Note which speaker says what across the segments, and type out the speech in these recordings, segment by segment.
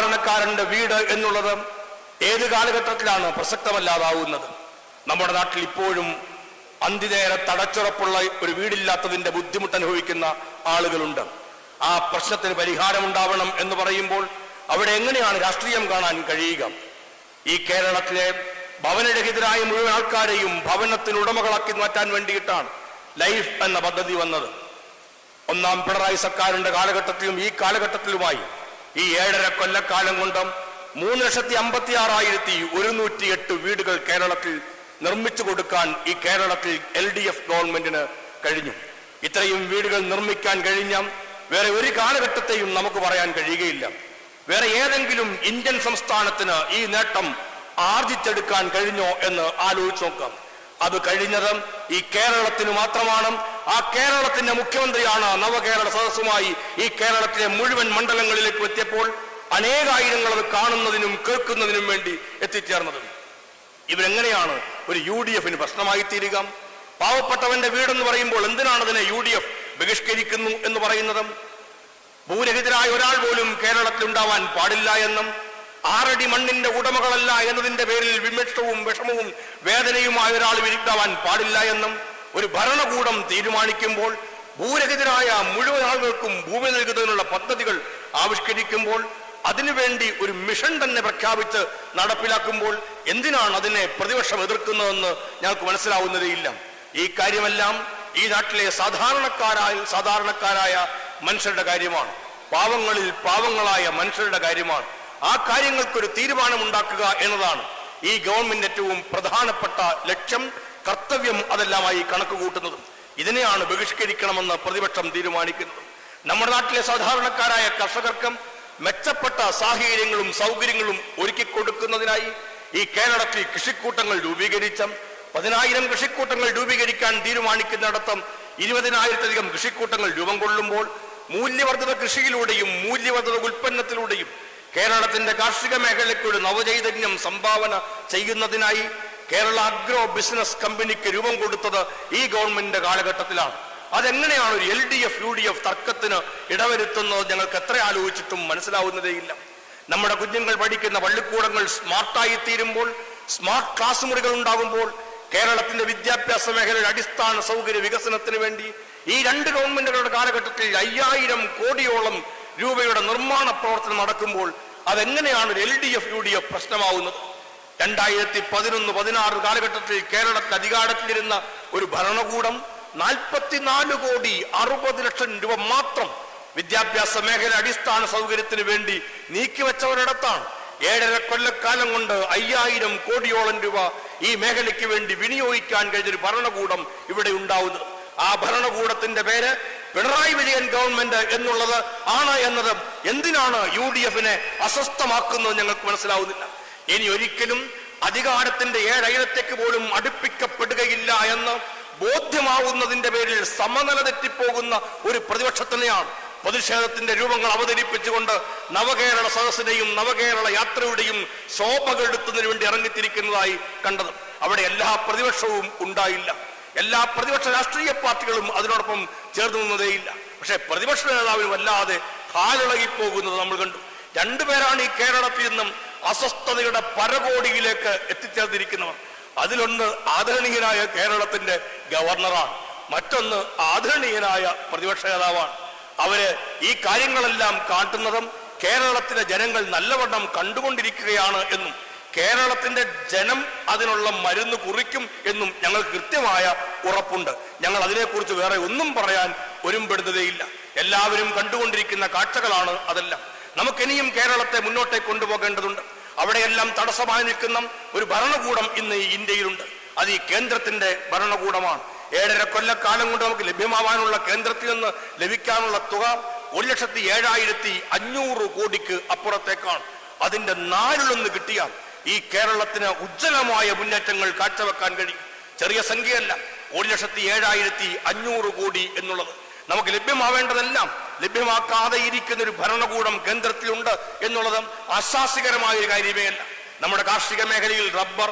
Speaker 1: സാധാരണക്കാരന്റെ വീട് എന്നുള്ളത് ഏത് കാലഘട്ടത്തിലാണ് പ്രസക്തമല്ലാതാവുന്നത്? നമ്മുടെ നാട്ടിൽ ഇപ്പോഴും അന്തിനേരെ തടച്ചുറപ്പുള്ള ഒരു വീടില്ലാത്തതിന്റെ ബുദ്ധിമുട്ട് അനുഭവിക്കുന്ന ആളുകളുണ്ട്. ആ പ്രശ്നത്തിന് പരിഹാരമുണ്ടാവണം എന്ന് പറയുമ്പോൾ അവിടെ എങ്ങനെയാണ് രാഷ്ട്രീയം കാണാൻ കഴിയുക? ഈ കേരളത്തിലെ ഭവനരഹിതരായ മുഴുവൻ ആൾക്കാരെയും ഭവനത്തിന് ഉടമകളാക്കി മാറ്റാൻ വേണ്ടിയിട്ടാണ് ലൈഫ് എന്ന പദ്ധതി വന്നത്. ഒന്നാം പിണറായി സർക്കാരിന്റെ കാലഘട്ടത്തിലും ഈ കാലഘട്ടത്തിലുമായി ഈ 7.5 കൊല്ലക്കാലം കൊണ്ട് 3,56,108 വീടുകൾ കേരളത്തിൽ നിർമ്മിച്ചു കൊടുക്കാൻ ഈ കേരളത്തിൽ LDF ഗവൺമെന്റിന് കഴിഞ്ഞു. ഇത്രയും വീടുകൾ നിർമ്മിക്കാൻ കഴിഞ്ഞ വേറെ ഒരു കാലഘട്ടത്തെയും നമുക്ക് പറയാൻ കഴിയുകയില്ല. വേറെ ഏതെങ്കിലും ഇന്ത്യൻ സംസ്ഥാനത്തിന് ഈ നേട്ടം ആർജിച്ചെടുക്കാൻ കഴിഞ്ഞോ എന്ന് ആലോചിച്ച് നോക്കാം. അത് കഴിഞ്ഞത് ഈ കേരളത്തിന് മാത്രമാണ്. ആ കേരളത്തിന്റെ മുഖ്യമന്ത്രിയാണ് നവകേരള സദസ്സുമായി ഈ കേരളത്തിലെ മുഴുവൻ മണ്ഡലങ്ങളിലേക്ക് എത്തിയപ്പോൾ അനേകായിരങ്ങൾ അത് കാണുന്നതിനും കേൾക്കുന്നതിനും വേണ്ടി എത്തിച്ചേർന്നത്. ഇവരെങ്ങനെയാണ് ഒരു UDFന് പ്രശ്നമായി തീരുക? പാവപ്പെട്ടവന്റെ വീടെന്ന് പറയുമ്പോൾ എന്തിനാണ് അതിനെ UDF ബഹിഷ്കരിക്കുന്നു എന്ന് പറയുന്നത്? ഭൂരഹിതരായ ഒരാൾ പോലും കേരളത്തിൽ ഉണ്ടാവാൻ പാടില്ല എന്നും 6 അടി മണ്ണിന്റെ ഉടമകളല്ല എന്നതിന്റെ പേരിൽ വിമർശവും വിഷമവും വേദനയുമായ ഒരാൾ ഉണ്ടാവാൻ പാടില്ല എന്നും ഒരു ഭരണകൂടം തീരുമാനിക്കുമ്പോൾ ഭൂരഹിതരായ മുഴുവൻ ആളുകൾക്കും ഭൂമി നൽകുന്നതിനുള്ള പദ്ധതികൾ ആവിഷ്കരിക്കുമ്പോൾ അതിനുവേണ്ടി ഒരു മിഷൻ തന്നെ പ്രഖ്യാപിച്ച് നടപ്പിലാക്കുമ്പോൾ എന്തിനാണ് അതിനെ പ്രതിപക്ഷം എതിർക്കുന്നതെന്ന് ഞങ്ങൾക്ക് മനസ്സിലാവുന്നതേയില്ല. ഈ കാര്യമെല്ലാം ഈ നാട്ടിലെ സാധാരണക്കാരായ മനുഷ്യരുടെ കാര്യമാണ്. പാവങ്ങളിൽ പാവങ്ങളായ മനുഷ്യരുടെ കാര്യമാണ്. ആ കാര്യങ്ങൾക്കൊരു തീരുമാനമുണ്ടാക്കുക എന്നതാണ് ഈ ഗവൺമെന്റ് ഏറ്റവും പ്രധാനപ്പെട്ട ലക്ഷ്യം, കർത്തവ്യം അതെല്ലാമായി കണക്ക് കൂട്ടുന്നത്. ഇതിനെയാണ് ബഹിഷ്കരിക്കണമെന്ന് പ്രതിപക്ഷം തീരുമാനിക്കുന്നത്. നമ്മുടെ നാട്ടിലെ സാധാരണക്കാരായ കർഷകർക്ക് മെച്ചപ്പെട്ട സാഹചര്യങ്ങളും സൗകര്യങ്ങളും ഒരുക്കി കൊടുക്കുന്നതിനായി ഈ കേരളത്തിൽ കൃഷിക്കൂട്ടങ്ങൾ രൂപീകരിച്ച 10,000 കൃഷിക്കൂട്ടങ്ങൾ രൂപീകരിക്കാൻ തീരുമാനിക്കുന്നിടത്തും 20,000-ലധികം കൃഷിക്കൂട്ടങ്ങൾ രൂപം കൊള്ളുമ്പോൾ മൂല്യവർദ്ധിത കൃഷിയിലൂടെയും മൂല്യവർദ്ധിത ഉൽപ്പന്നത്തിലൂടെയും കേരളത്തിന്റെ കാർഷിക മേഖലയ്ക്ക് ഒരു നവചൈതന്യം സംഭാവന ചെയ്യുന്നതിനായി കേരള അഗ്രോ ബിസിനസ് കമ്പനിക്ക് രൂപം കൊടുത്തത് ഈ ഗവൺമെന്റിന്റെ കാലഘട്ടത്തിലാണ്. അതെങ്ങനെയാണ് ഒരു LDF UDF തർക്കത്തിന് ഇടവരുത്തുന്നത് ഞങ്ങൾക്ക് എത്ര ആലോചിച്ചിട്ടും മനസ്സിലാവുന്നതേയില്ല. നമ്മുടെ കുഞ്ഞുങ്ങൾ പഠിക്കുന്ന പള്ളിക്കൂടങ്ങൾ സ്മാർട്ടായി തീരുമ്പോൾ, സ്മാർട്ട് ക്ലാസ് മുറികൾ ഉണ്ടാകുമ്പോൾ കേരളത്തിന്റെ വിദ്യാഭ്യാസ മേഖലയുടെ അടിസ്ഥാന സൗകര്യ വികസനത്തിന് വേണ്ടി ഈ 2 ഗവൺമെന്റുകളുടെ കാലഘട്ടത്തിൽ 5,000 കോടിയോളം രൂപയുടെ നിർമ്മാണ പ്രവർത്തനം നടക്കുമ്പോൾ അതെങ്ങനെയാണ് ഒരു LDF UDF പ്രശ്നമാവുന്നത്? 2011-16 കാലഘട്ടത്തിൽ കേരളത്തിൽ അധികാരത്തിലിരുന്ന ഒരു ഭരണകൂടം 44,60,00,000 രൂപ മാത്രം വിദ്യാഭ്യാസ മേഖല അടിസ്ഥാന സൗകര്യത്തിന് വേണ്ടി നീക്കിവെച്ചവരിടത്താണ് 7.5 കൊല്ലക്കാലം കൊണ്ട് 5,000 കോടിയോളം രൂപ ഈ മേഖലയ്ക്ക് വേണ്ടി വിനിയോഗിക്കാൻ കഴിഞ്ഞൊരു ഭരണകൂടം ഇവിടെ ഉണ്ടാവുന്നത്. ആ ഭരണകൂടത്തിന്റെ പേര് പിണറായി വിജയൻ ഗവൺമെന്റ് എന്നുള്ളത് ആണ് എന്നത് എന്തിനാണ് UDFനെ അസ്വസ്ഥമാക്കുന്നത് ഞങ്ങൾക്ക് മനസ്സിലാവുന്നില്ല. ഇനി ഒരിക്കലും അധികാരത്തിന്റെ 7 അയലത്തേക്ക് പോലും അടുപ്പിക്കപ്പെടുകയില്ല എന്ന് ബോധ്യമാവുന്നതിന്റെ പേരിൽ സമനില തെറ്റിപ്പോകുന്ന ഒരു പ്രതിപക്ഷത്തിനെയാണ് പ്രതിഷേധത്തിന്റെ രൂപങ്ങൾ അവതരിപ്പിച്ചുകൊണ്ട് നവകേരള സദസ്സിന്റെയും നവകേരള യാത്രയുടെയും ശോഭകെടുത്തുന്നതിന് വേണ്ടി ഇറങ്ങിത്തിരിക്കുന്നതായി കണ്ടത്. അവിടെ എല്ലാ പ്രതിപക്ഷവും ഉണ്ടായില്ല. എല്ലാ പ്രതിപക്ഷ രാഷ്ട്രീയ പാർട്ടികളും അതിനോടൊപ്പം ചേർന്ന് നിന്നതേയില്ല. പക്ഷെ പ്രതിപക്ഷ നേതാവിന് വല്ലാതെ ഹാലിളകിപ്പോകുന്നത് നമ്മൾ കണ്ടു. 2 പേരാണ് ഈ കേരളത്തിൽ നിന്നും അസ്വസ്ഥതയുടെ പരകോടിയിലേക്ക് എത്തിച്ചേർന്നിരിക്കുന്നവർ. അതിലൊന്ന് ആദരണീയനായ കേരളത്തിന്റെ ഗവർണറാണ്, മറ്റൊന്ന് ആദരണീയനായ പ്രതിപക്ഷ നേതാവാണ്. അവര് ഈ കാര്യങ്ങളെല്ലാം കാട്ടുന്നതും കേരളത്തിലെ ജനങ്ങൾ നല്ലവണ്ണം കണ്ടുകൊണ്ടിരിക്കുകയാണ് എന്നും കേരളത്തിന്റെ ജനം അതിനുള്ള മരുന്ന് കുറിക്കും എന്നും ഞങ്ങൾ കൃത്യമായ ഉറപ്പുണ്ട്. ഞങ്ങൾ അതിനെക്കുറിച്ച് വേറെ ഒന്നും പറയാൻ ഒരുമ്പെടുന്നതേയില്ല. എല്ലാവരും കണ്ടുകൊണ്ടിരിക്കുന്ന കാഴ്ചകളാണ് അതെല്ലാം. നമുക്കിനിയും കേരളത്തെ മുന്നോട്ടേക്ക് കൊണ്ടുപോകേണ്ടതുണ്ട്. അവിടെയെല്ലാം തടസ്സമായി നിൽക്കുന്ന ഒരു ഭരണകൂടം ഇന്ന് ഈ ഇന്ത്യയിലുണ്ട്. അത് ഈ കേന്ദ്രത്തിന്റെ ഭരണകൂടമാണ്. 7.5 കൊല്ലക്കാലം കൊണ്ട് നമുക്ക് ലഭ്യമാവാനുള്ള കേന്ദ്രത്തിൽ നിന്ന് ലഭിക്കാനുള്ള തുക 1,07,500 കോടിക്ക് അപ്പുറത്തേക്കാണ്. അതിന്റെ 4 കിട്ടിയാൽ ഈ കേരളത്തിന് ഉജ്ജ്വലമായ മുന്നേറ്റങ്ങൾ കാഴ്ചവെക്കാൻ കഴിയും. ചെറിയ സംഖ്യയല്ല 1,07,500 കോടി എന്നുള്ളത്. നമുക്ക് ലഭ്യമാവേണ്ടതെല്ലാം ലഭ്യമാക്കാതെ ഇരിക്കുന്ന ഒരു ഭരണകൂടം കേന്ദ്രത്തിലുണ്ട് എന്നുള്ളത് ആശ്വാസികരമായ ഒരു കാര്യമേ അല്ല. നമ്മുടെ കാർഷിക മേഖലയിൽ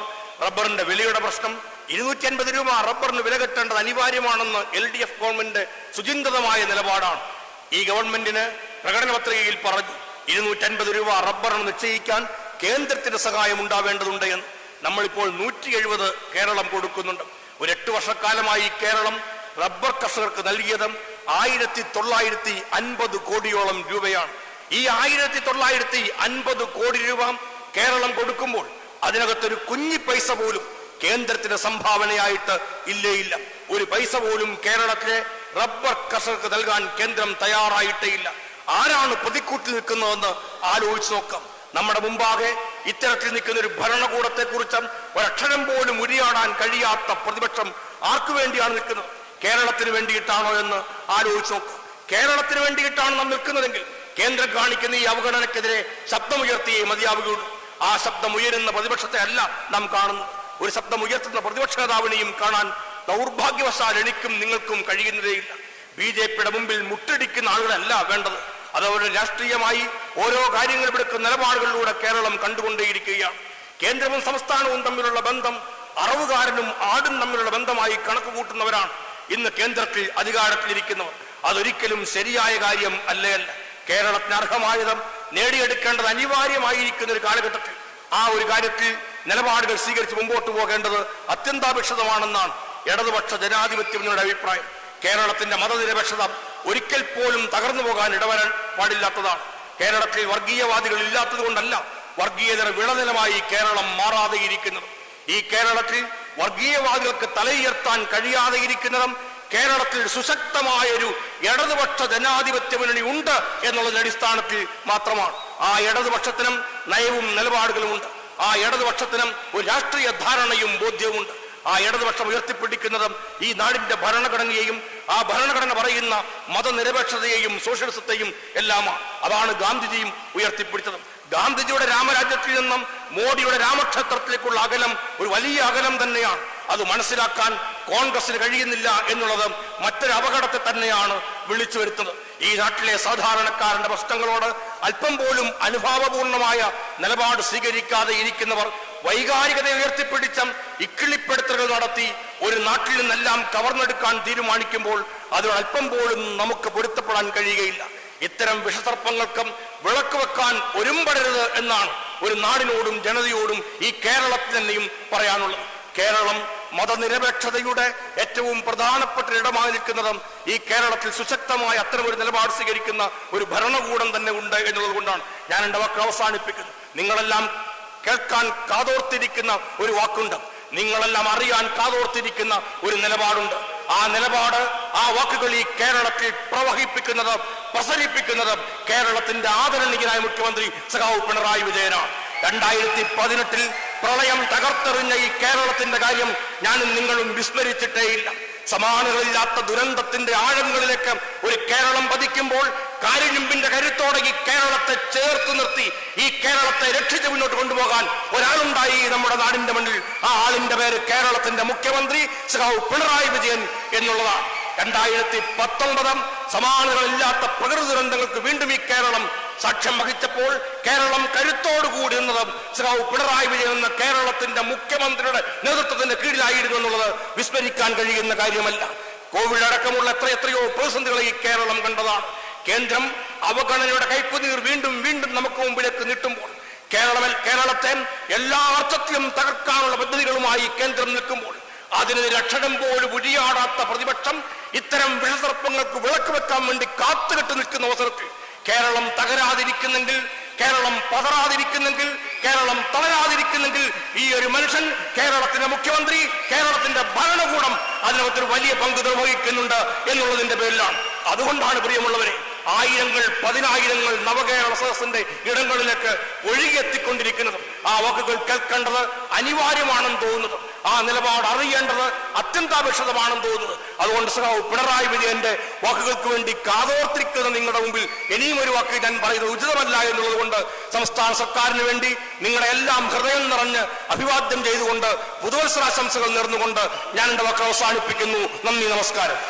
Speaker 1: റബ്ബറിന്റെ വിലയുടെ പ്രശ്നം, 250 രൂപ റബ്ബറിന് വില കെട്ടേണ്ടത് അനിവാര്യമാണെന്ന് LDF ഗവൺമെന്റ് സുചിന്തിതമായ നിലപാടാണ്. ഈ ഗവൺമെന്റിന് പ്രകടന പത്രികയിൽ പറഞ്ഞു 250 രൂപ റബ്ബറിന് നിശ്ചയിക്കാൻ കേന്ദ്രത്തിന്റെ സഹായം ഉണ്ടാവേണ്ടതുണ്ട് എന്ന്. നമ്മളിപ്പോൾ 170 കേരളം കൊടുക്കുന്നുണ്ട്. ഒരു 8 വർഷക്കാലമായി കേരളം റബ്ബർ കർഷകർക്ക് നൽകിയത് 1950 കോടിയോളം രൂപയാണ്. ഈ 1950 കോടി രൂപ കേരളം കൊടുക്കുമ്പോൾ അതിനകത്തൊരു കുഞ്ഞി പൈസ പോലും കേന്ദ്രത്തിന്റെ സംഭാവനയായിട്ട് ഇല്ല. ഒരു പൈസ പോലും കേരളത്തിലെ റബ്ബർ കർഷകർക്ക് നൽകാൻ കേന്ദ്രം തയ്യാറായിട്ടേ ഇല്ല. ആരാണ് പ്രതിക്കൂട്ടിൽ നിൽക്കുന്നതെന്ന് ആലോചിച്ച് നോക്കാം. നമ്മുടെ മുമ്പാകെ ഇത്തരത്തിൽ നിൽക്കുന്ന ഒരു ഭരണകൂടത്തെ കുറിച്ച് ഒരക്ഷരം പോലും ഉരിയാടാൻ കഴിയാത്ത പ്രതിപക്ഷം ആർക്കു വേണ്ടിയാണ് നിൽക്കുന്നത്? കേരളത്തിന് വേണ്ടിയിട്ടാണോ എന്ന് ആലോചിച്ച് നോക്കുക. കേരളത്തിന് വേണ്ടിയിട്ടാണ് നാം നിൽക്കുന്നതെങ്കിൽ കേന്ദ്രം കാണിക്കുന്ന ഈ അവഗണനക്കെതിരെ ശബ്ദമുയർത്തിയേ മതിയാവുകയുള്ളൂ. ആ ശബ്ദം ഉയരുന്ന പ്രതിപക്ഷത്തെ അല്ല നാം കാണുന്നത്. ഒരു ശബ്ദം ഉയർത്തുന്ന പ്രതിപക്ഷ നേതാവിനെയും കാണാൻ ദൗർഭാഗ്യവശാൽ എനിക്കും നിങ്ങൾക്കും കഴിയുന്നതേയില്ല. BJPയുടെ മുമ്പിൽ മുട്ടടിക്കുന്ന ആളുകളല്ല വേണ്ടത്. അത് അവരുടെ രാഷ്ട്രീയമായി ഓരോ കാര്യങ്ങളും എടുക്കുന്ന നിലപാടുകളിലൂടെ കേരളം കണ്ടുകൊണ്ടേയിരിക്കുകയാണ്. കേന്ദ്രവും സംസ്ഥാനവും തമ്മിലുള്ള ബന്ധം അറവുകാരനും ആടും തമ്മിലുള്ള ബന്ധമായി കണക്ക് കൂട്ടുന്നവരാണ് ഇന്ന് കേന്ദ്രത്തിൽ അധികാരത്തിലിരിക്കുന്നവർ. അതൊരിക്കലും ശരിയായ കാര്യം അല്ല. കേരളത്തിന് അർഹമായതും നേടിയെടുക്കേണ്ടത് അനിവാര്യമായിരിക്കുന്ന ഒരു കാലഘട്ടത്തിൽ ആ ഒരു കാര്യത്തിൽ നിലപാടുകൾ സ്വീകരിച്ച് മുമ്പോട്ട് പോകേണ്ടത് അത്യന്താപേക്ഷിതമാണെന്നാണ് ഇടതുപക്ഷ ജനാധിപത്യ മുന്നണിയുടെ അഭിപ്രായം. കേരളത്തിന്റെ മതനിരപേക്ഷത ഒരിക്കൽ പോലും തകർന്നു പോകാൻ ഇടവരാൻ പാടില്ലാത്തതാണ്. കേരളത്തിൽ വർഗീയവാദികൾ ഇല്ലാത്തത് കൊണ്ടല്ല വർഗീയതര വിളനിലമായി കേരളം മാറാതെയിരിക്കുന്നത്. ഈ കേരളത്തിൽ വർഗീയവാദികൾക്ക് തലയുയർത്താൻ കഴിയാതെയിരിക്കുന്നതും കേരളത്തിൽ സുശക്തമായ ഒരു ഇടതുപക്ഷ ജനാധിപത്യ മുന്നണി ഉണ്ട് എന്നുള്ളതിന്റെ അടിസ്ഥാനത്തിൽ മാത്രമാണ്. ആ ഇടതുപക്ഷത്തിനും നയവും നിലപാടുകളും ഉണ്ട്. ആ ഇടതുപക്ഷത്തിനും ഒരു രാഷ്ട്രീയ ധാരണയും ബോധ്യവുമുണ്ട്. ആ ഇടതുപക്ഷം ഉയർത്തിപ്പിടിക്കുന്നതും ഈ നാടിന്റെ ഭരണഘടനയെയും ആ ഭരണഘടന പറയുന്ന മതനിരപേക്ഷതയെയും സോഷ്യലിസത്തെയും എല്ലാമാണ്. അതാണ് ഗാന്ധിജിയും ഉയർത്തിപ്പിടിച്ചത്. ഗാന്ധിജിയുടെ രാമരാജ്യത്തിൽ നിന്നും മോഡിയുടെ രാമക്ഷേത്രത്തിലേക്കുള്ള അകലം ഒരു വലിയ അകലം തന്നെയാണ്. അത് മനസ്സിലാക്കാൻ കോൺഗ്രസിന് കഴിയുന്നില്ല എന്നുള്ളത് മറ്റൊരു അപകടത്തെ തന്നെയാണ് വിളിച്ചു വരുത്തുന്നത്. ഈ നാട്ടിലെ സാധാരണക്കാരന്റെ പ്രശ്നങ്ങളോട് അല്പം പോലും അനുഭാവപൂർണമായ നിലപാട് സ്വീകരിക്കാതെ ഇരിക്കുന്നവർ വൈകാരികത ഉയർത്തിപ്പിടിച്ച ഇക്കിളിപ്പെടുത്തലുകൾ നടത്തി ഒരു നാട്ടിൽ നിന്നെല്ലാം കവർന്നെടുക്കാൻ തീരുമാനിക്കുമ്പോൾ അതിൽ അല്പം പോലും നമുക്ക് പൊരുത്തപ്പെടാൻ കഴിയുകയില്ല. ഇത്തരം വിഷസർപ്പങ്ങൾക്കും വിളക്ക് വെക്കാൻ ഒരുമ്പെടരുത് എന്നാണ് ഒരു നാടിനോടും ജനതയോടും ഈ കേരളത്തിൽ തന്നെയും പറയാനുള്ളത്. കേരളം മതനിരപേക്ഷതയുടെ ഏറ്റവും പ്രധാനപ്പെട്ട ഇടമായി നിൽക്കുന്നതും ഈ കേരളത്തിൽ സുശക്തമായ അത്തരമൊരു നിലപാട് സ്വീകരിക്കുന്ന ഒരു ഭരണകൂടം തന്നെ ഉണ്ട് എന്നുള്ളത് കൊണ്ടാണ് ഞാൻ എൻ്റെ വാക്ക് അവസാനിപ്പിക്കുന്നത്. നിങ്ങളെല്ലാം കേൾക്കാൻ കാതോർത്തിരിക്കുന്ന ഒരു വാക്കുണ്ട്. നിങ്ങളെല്ലാം അറിയാൻ കാതോർത്തിരിക്കുന്ന ഒരു നിലപാടുണ്ട്. ആ നിലപാട്, ആ വാക്കുകൾ ഈ കേരളത്തിൽ പ്രവഹിപ്പിക്കുന്നത്, പ്രസരിപ്പിക്കുന്നത് കേരളത്തിന്റെ ആദരണീയനായ മുഖ്യമന്ത്രി സഖാവ് പിണറായി വിജയനാണ്. 2018 പ്രളയം തകർത്തെറിഞ്ഞ ഈ കേരളത്തിന്റെ കാര്യം ഞാനും നിങ്ങളും വിസ്മരിച്ചിട്ടേയില്ല. സമാനങ്ങളില്ലാത്ത ദുരന്തത്തിന്റെ ആഴങ്ങളിലേക്ക് ഒരു കേരളം പതിക്കുമ്പോൾ കാരിരുമ്പിന്റെ കരുത്തോടെ ഈ കേരളത്തെ ചേർത്ത് നിർത്തി ഈ കേരളത്തെ രക്ഷിച്ച് മുന്നോട്ട് കൊണ്ടുപോകാൻ ഒരാളുണ്ടായി നമ്മുടെ നാടിന്റെ മണ്ണിൽ. ആ ആളിന്റെ പേര് കേരളത്തിന്റെ മുഖ്യമന്ത്രി സഖാവ് പിണറായി വിജയൻ എന്നുള്ളതാണ്. 2019 സമാനങ്ങളില്ലാത്ത പ്രകൃതി ദുരന്തങ്ങൾക്ക് വീണ്ടും ഈ കേരളം സാക്ഷ്യം വഹിച്ചപ്പോൾ കേരളം കരുത്തോടുകൂടി നിന്നത് സഖാവ് പിണറായി വിജയൻ എന്ന കേരളത്തിന്റെ മുഖ്യമന്ത്രിയുടെ നേതൃത്വത്തിന്റെ കീഴിലായിരുന്നു എന്നുള്ളത് വിസ്മരിക്കാൻ കഴിയുന്ന കാര്യമല്ല. കോവിഡ് അടക്കമുള്ള എത്രയോ പ്രതിസന്ധികൾ ഈ കേരളം കണ്ടതാണ്. കേന്ദ്രം അവഗണനയുടെ കൈപ്പുനീർ വീണ്ടും വീണ്ടും നമുക്ക് മുമ്പിലേക്ക് നീട്ടുമ്പോൾ കേരളത്തെ എല്ലാ അർത്ഥത്തിലും തകർക്കാനുള്ള പദ്ധതികളുമായി കേന്ദ്രം നിൽക്കുമ്പോൾ അതിനെതിരെ അക്ഷരം പോലും ഉരിയാടാത്ത പ്രതിപക്ഷം ഇത്തരം വിഷസർപ്പങ്ങൾക്ക് വിളക്ക് വെക്കാൻ വേണ്ടി കാത്തുകെട്ട് നിൽക്കുന്ന അവസരത്തിൽ കേരളം തകരാതിരിക്കുന്നെങ്കിൽ, കേരളം പതറാതിരിക്കുന്നെങ്കിൽ, കേരളം തളരാതിരിക്കുന്നെങ്കിൽ ഈ ഒരു മനുഷ്യൻ, കേരളത്തിന്റെ മുഖ്യമന്ത്രി, കേരളത്തിന്റെ ഭരണകൂടം അതിനകത്തൊരു വലിയ പങ്ക് നിർവഹിക്കുന്നുണ്ട് എന്നുള്ളതിന്റെ പേരിലാണ്. അതുകൊണ്ടാണ് പ്രിയമുള്ളവരെ ആയിരങ്ങൾ പതിനായിരങ്ങൾ നവകേരള സദസ്സിന്റെ ഇടങ്ങളിലേക്ക് ഒഴുകിയെത്തിക്കൊണ്ടിരിക്കുന്നത്. ആ വാക്കുകൾ കേൾക്കേണ്ടത് അനിവാര്യമാണെന്ന് തോന്നുന്നത്, ആ നിലപാട് അറിയേണ്ടത് അത്യന്താപേക്ഷിതമാണെന്ന് തോന്നുന്നത്. അതുകൊണ്ട് സഖാവ് പിണറായി വിജയന്റെ വാക്കുകൾക്ക് വേണ്ടി കാതോർത്തിരിക്കുന്ന നിങ്ങളുടെ മുമ്പിൽ ഇനിയും ഒരു വാക്ക് ഞാൻ പറയുന്നത് ഉചിതമല്ല എന്നുള്ളത് കൊണ്ട് സംസ്ഥാന സർക്കാരിന് വേണ്ടി നിങ്ങളെ എല്ലാം ഹൃദയം നിറഞ്ഞ് അഭിവാദ്യം ചെയ്തുകൊണ്ട് പുതുവത്സരാശംസകൾ നേർന്നുകൊണ്ട് ഞാൻ എന്റെ വാക്ക് അവസാനിപ്പിക്കുന്നു. നന്ദി, നമസ്കാരം.